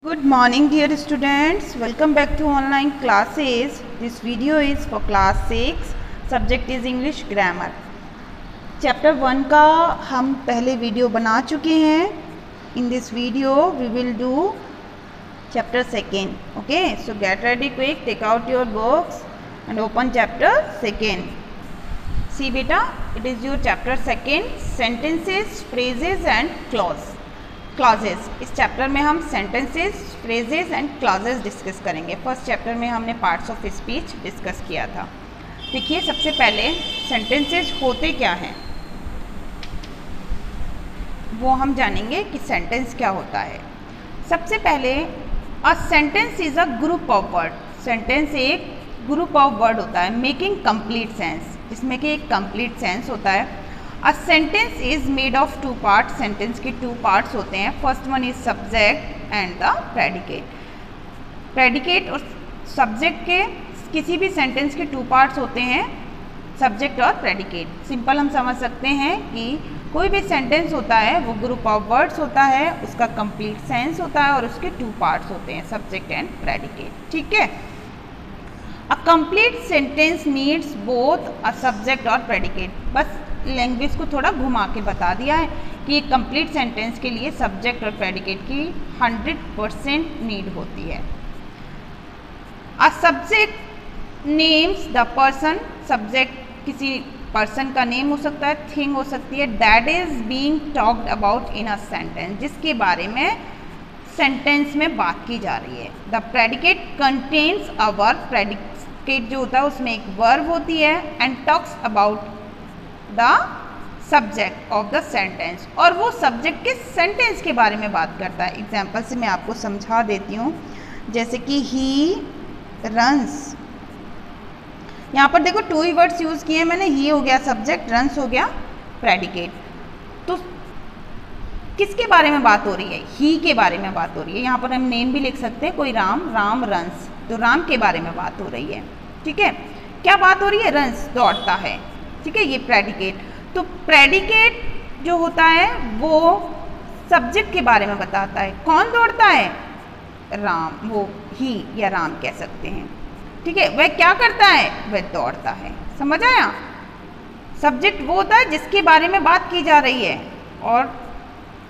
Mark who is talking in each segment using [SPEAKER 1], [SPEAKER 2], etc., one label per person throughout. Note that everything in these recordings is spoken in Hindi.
[SPEAKER 1] Good morning dear students, welcome back to online classes. This video is for class 6, subject is English grammar. Chapter 1 का हम पहले वीडियो बना चुके हैं. In this video we will do chapter 2. Okay, so get ready quick, take out your books and open chapter 2. See beta, it is your chapter 2, sentences, phrases and clauses. इस चैप्टर में हम sentences, phrases and clauses discuss करेंगे. फर्स्ट चैप्टर में हमने पार्ट्स ऑफ स्पीच डिस्कस किया था. देखिए, सबसे पहले सेंटेंसेस होते क्या हैं वो हम जानेंगे कि सेंटेंस क्या होता है. सबसे पहले अ sentence is a group of word. Sentence एक ग्रुप ऑफ वर्ड होता है मेकिंग कंप्लीट सेंस, जिसमें कि एक कंप्लीट सेंस होता है. A sentence is made of two part. Sentence के टू पार्ट्स होते हैं. First one is subject and the predicate. Predicate और सब्जेक्ट के किसी भी सेंटेंस के टू पार्ट्स होते हैं, सब्जेक्ट और प्रेडिकेट. सिंपल हम समझ सकते हैं कि कोई भी सेंटेंस होता है वो ग्रुप ऑफ वर्ड्स होता है, उसका कंप्लीट सेंस होता है और उसके टू पार्ट्स होते हैं, सब्जेक्ट एंड प्रेडिकेट. ठीक है. A complete sentence needs both a subject और प्रेडिकेट. बस लैंग्वेज को थोड़ा घुमा के बता दिया है कि एक कंप्लीट सेंटेंस के लिए सब्जेक्ट और प्रेडिकेट की 100% नीड होती है. अ subject names the person. Subject किसी पर्सन का नेम हो सकता है, थिंग हो सकती है. That is being talked about in a sentence, जिसके बारे में सेंटेंस में बात की जा रही है. The predicate contains a verb. Predicate जो होता है उसमें एक वर्ब होती है and talks about the subject of the sentence, और वो सब्जेक्ट के सेंटेंस के बारे में बात करता है. एग्जाम्पल से मैं आपको समझा देती हूँ. जैसे कि ही रन्स. यहाँ पर देखो टू ही वर्ड्स यूज़ किए हैं मैंने. ही हो गया सब्जेक्ट, रन्स हो गया प्रेडिकेट. तो किसके बारे में बात हो रही है? ही के बारे में बात हो रही है. यहाँ पर हम नेम भी लिख सकते हैं, कोई राम रन्स. तो राम के बारे में बात हो रही है. ठीक है. क्या बात हो रही है? रन्स, दौड़ता है. ठीक है, ये प्रेडिकेट. तो प्रेडिकेट जो होता है वो सब्जेक्ट के बारे में बताता है. कौन दौड़ता है? राम. वो ही या राम कह सकते हैं. ठीक है. वह क्या करता है? वह दौड़ता है. समझ आया? सब्जेक्ट वो होता है जिसके बारे में बात की जा रही है, और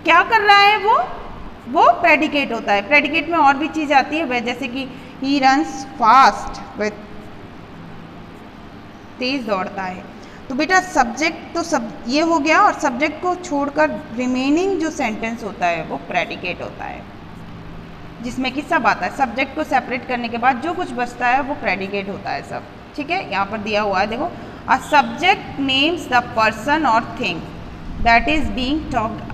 [SPEAKER 1] क्या कर रहा है वो प्रेडिकेट होता है. प्रेडिकेट में और भी चीज़ आती है. वह जैसे कि ही रन्स फास्ट, वह तेज दौड़ता है. तो बेटा सब्जेक्ट तो सब ये हो गया, और सब्जेक्ट को छोड़कर रिमेनिंग जो सेंटेंस होता है वो प्रेडिकेट होता है, जिसमें कि सब आता है. सब्जेक्ट को सेपरेट करने के बाद जो कुछ बचता है वो प्रेडिकेट होता है सब. ठीक है. यहाँ पर दिया हुआ है, देखो. A subject names the person और thing that is being talked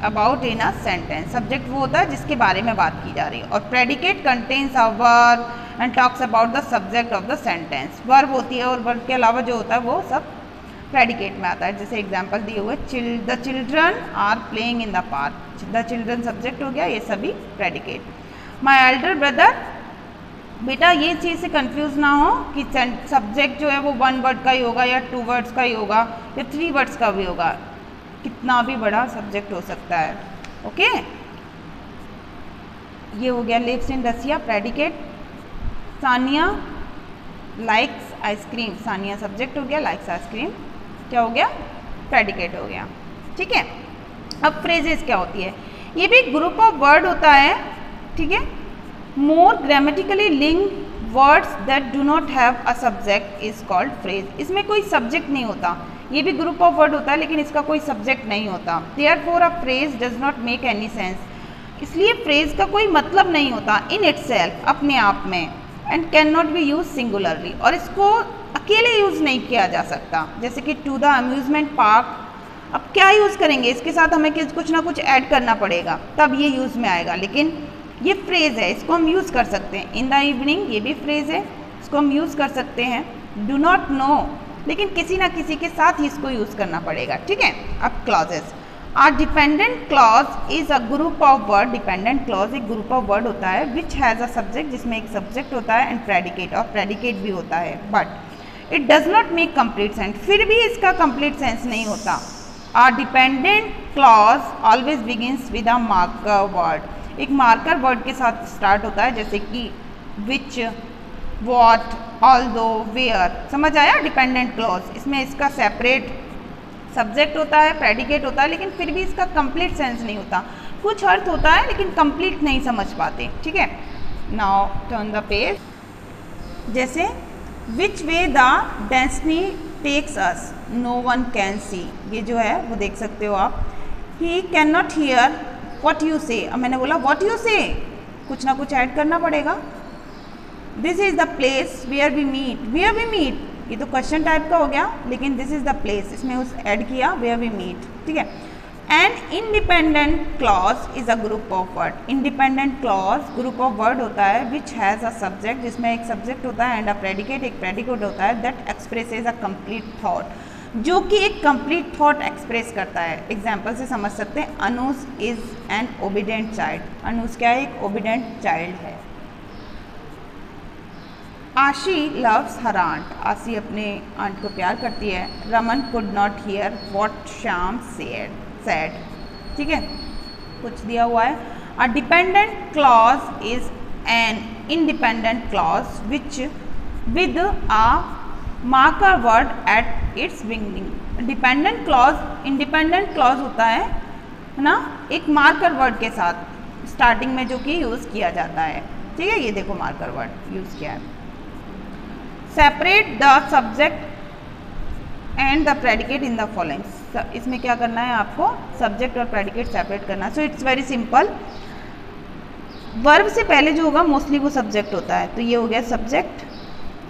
[SPEAKER 1] about in a sentence. Subject वो होता है जिसके बारे में बात की जा रही है, और predicate contains a verb and talks about the subject of the sentence. Verb होती है और वर्ब के अलावा जो होता है वो सब प्रेडिकेट में आता है. जैसे एग्जांपल दिए हुए, the children are playing in the park. The children subject हो गया, ये सभी प्रेडिकेट. My elder brother. बेटा ये चीज़ से कंफ्यूज ना हो कि सब्जेक्ट जो है वो वन वर्ड का ही होगा या टू वर्ड्स का ही होगा या थ्री वर्ड्स का भी होगा. कितना भी बड़ा सब्जेक्ट हो सकता है. ओके. ये हो गया lives in Russia, predicate. Sania likes ice cream. Sania subject हो गया, लाइक्स आइसक्रीम क्या हो गया? प्रेडिकेट हो गया. ठीक है. अब फ्रेजेस क्या होती है? ये भी ग्रुप ऑफ वर्ड होता है. ठीक है. More grammatically linked words that do not have a subject is called phrase. इसमें कोई सब्जेक्ट नहीं होता. ये भी ग्रुप ऑफ वर्ड होता है लेकिन इसका कोई सब्जेक्ट नहीं होता. Therefore a phrase does not make any sense. इसलिए फ्रेज का कोई मतलब नहीं होता इन इटसेल्फ, अपने आप में. And can not be use singularly. और इसको अकेले यूज़ नहीं किया जा सकता. जैसे कि टू द अम्यूजमेंट पार्क. अब क्या यूज़ करेंगे? इसके साथ हमें कुछ ना कुछ ऐड करना पड़ेगा, तब ये यूज़ में आएगा. लेकिन ये फ्रेज़ है, इसको हम यूज़ कर सकते हैं. इन द इवनिंग, ये भी फ्रेज़ है, इसको हम यूज़ कर सकते हैं. डू नॉट नो, लेकिन किसी ना किसी के साथ ही इसको यूज़ करना पड़ेगा. ठीक है. अब clauses. A dependent clause is a group of word. Dependent clause एक ग्रुप ऑफ वर्ड होता है विच हैज़ अ सब्जेक्ट, जिसमें एक सब्जेक्ट होता है एंड प्रेडिकेट, और प्रेडिकेट भी होता है. But it does not make complete sense. फिर भी इसका कंप्लीट सेंस नहीं होता. A dependent clause always begins with a marker word. एक मार्कर वर्ड के साथ स्टार्ट होता है, जैसे कि विच, वॉट, ऑल्दो, वेयर। समझ आया? डिपेंडेंट क्लॉज, इसमें इसका सेपरेट सब्जेक्ट होता है, प्रेडिकेट होता है, लेकिन फिर भी इसका कंप्लीट सेंस नहीं होता। कुछ अर्थ होता है लेकिन कंप्लीट नहीं समझ पाते। ठीक है, नाउ टर्न द पेज। जैसे which way the destiny takes us no one can see, ये जो है वो देख सकते हो आप। He can not hear what you say, अब मैंने बोला वॉट यू से, कुछ ना कुछ ऐड करना पड़ेगा। This is the place where we meet, ये तो क्वेश्चन टाइप का हो गया, लेकिन दिस इज द प्लेस, इसमें उस ऐड किया वेयर वी मीट। ठीक है। An independent clause is a group of word, independent clause group of word होता है विच हैज़ अ सब्जेक्ट, जिसमें एक सब्जेक्ट होता है एंड अ प्रेडिकेट, एक प्रेडिकेट होता है that expresses a complete thought, जो कि एक कंप्लीट थॉट एक्सप्रेस करता है। एग्जाम्पल से समझ सकते हैं, अनुज इज एन ओबीडेंट चाइल्ड, अनुज क्या है? एक ओबीडेंट चाइल्ड है। आशी लव्स हर आंट, आशी अपने आंट को प्यार करती है। Raman could not hear what Shyam sad. ठीक है, कुछ दिया हुआ है। A dependent clause is an independent clause which with a marker word at its beginning. Dependent clause, independent clause होता है ना, एक मार्कर वर्ड के साथ स्टार्टिंग में जो कि यूज़ किया जाता है। ठीक है, ये देखो मार्कर वर्ड यूज़ किया है। Separate the subject and the predicate in the following, इसमें क्या करना है आपको? सब्जेक्ट और प्रेडिकेट सेपरेट करना है। So it's very simple. Verb से पहले जो होगा मोस्टली वो सब्जेक्ट होता है, तो ये हो गया सब्जेक्ट,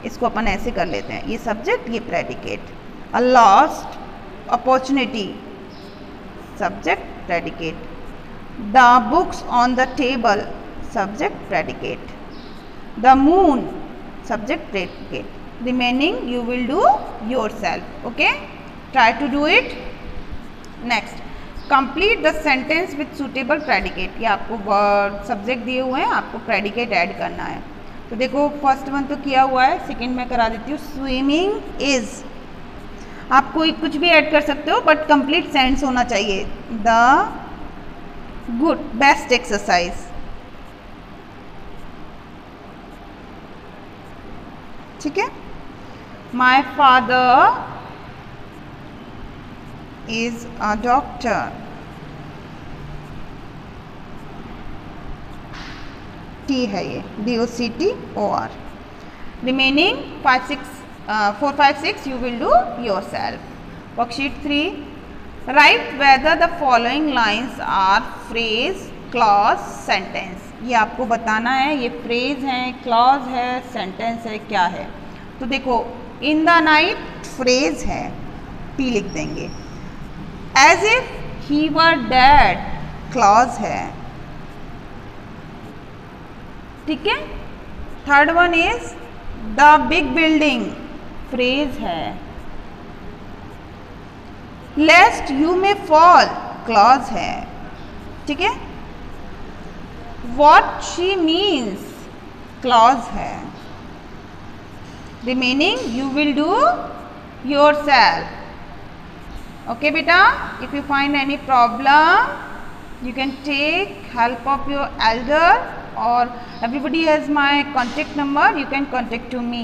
[SPEAKER 1] इसको अपन ऐसे कर लेते हैं, ये सब्जेक्ट, ये predicate. A lost opportunity, subject predicate. The books on the table, subject predicate. The moon, subject predicate. Remaining you will do yourself. Okay, try to do it. Next, complete the sentence with suitable predicate. ये आपको वर्ड सब्जेक्ट दिए हुए हैं, आपको प्रेडिकेट ऐड करना है। तो देखो फर्स्ट वन तो किया हुआ है, सेकंड में करा देती हूँ। स्विमिंग इज, आप कोई कुछ भी ऐड कर सकते हो बट कंप्लीट सेंस होना चाहिए। द गुड बेस्ट एक्सरसाइज, ठीक है। My father is a doctor, T है ये, DOCTOR। Remaining 4, 5, 6 you will do yourself. Worksheet 3, write whether the following lines are phrase, clause, sentence. ये आपको बताना है, ये फ्रेज है, क्लॉज है, सेंटेंस है, क्या है। तो देखो, इन द नाइट फ्रेज है, P लिख देंगे। As if he were dead, clause है, ठीक है। Third one is the big building, phrase है। Lest you may fall, clause है, ठीक है। वॉट शी मीन्स, क्लॉज है। Remaining you will do yourself. Okay बेटा, if you find any problem you can take help of your elder or everybody has my contact number, you can contact to me.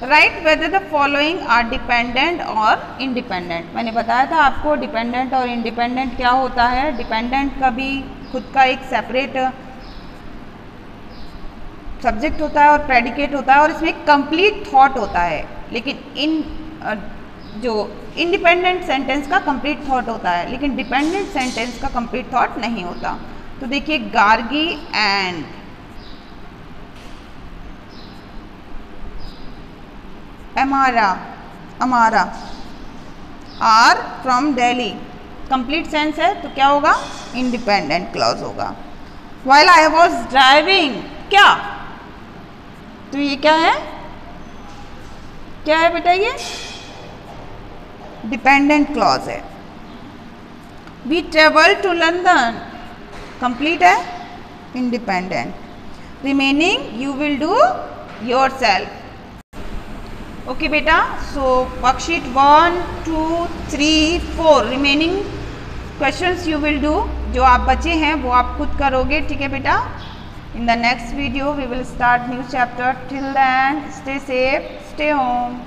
[SPEAKER 1] Write whether the following are dependent or independent. मैंने बताया था आपको डिपेंडेंट और इंडिपेंडेंट क्या होता है। डिपेंडेंट का भी खुद का एक सेपरेट सब्जेक्ट होता है और प्रेडिकेट होता है और इसमें एक कंप्लीट थॉट होता है, लेकिन जो इंडिपेंडेंट सेंटेंस का कंप्लीट थॉट होता है, लेकिन डिपेंडेंट सेंटेंस का कंप्लीट थॉट नहीं होता। तो देखिए, Gargi and Amara are from Delhi, complete sense है तो क्या होगा? इंडिपेंडेंट क्लॉज होगा। व्हाइल आई वॉज ड्राइविंग, क्या? तो ये क्या है? क्या है बेटा? ये डिपेंडेंट क्लॉज है। We travel to London, complete है, independent. Remaining you will do yourself. Okay बेटा, so worksheet 1, 2, 3, 4 remaining questions you will do जो आप बचे हैं वो आप खुद करोगे, ठीक है बेटा। In the next video we will start new chapter. Till then stay safe, stay home.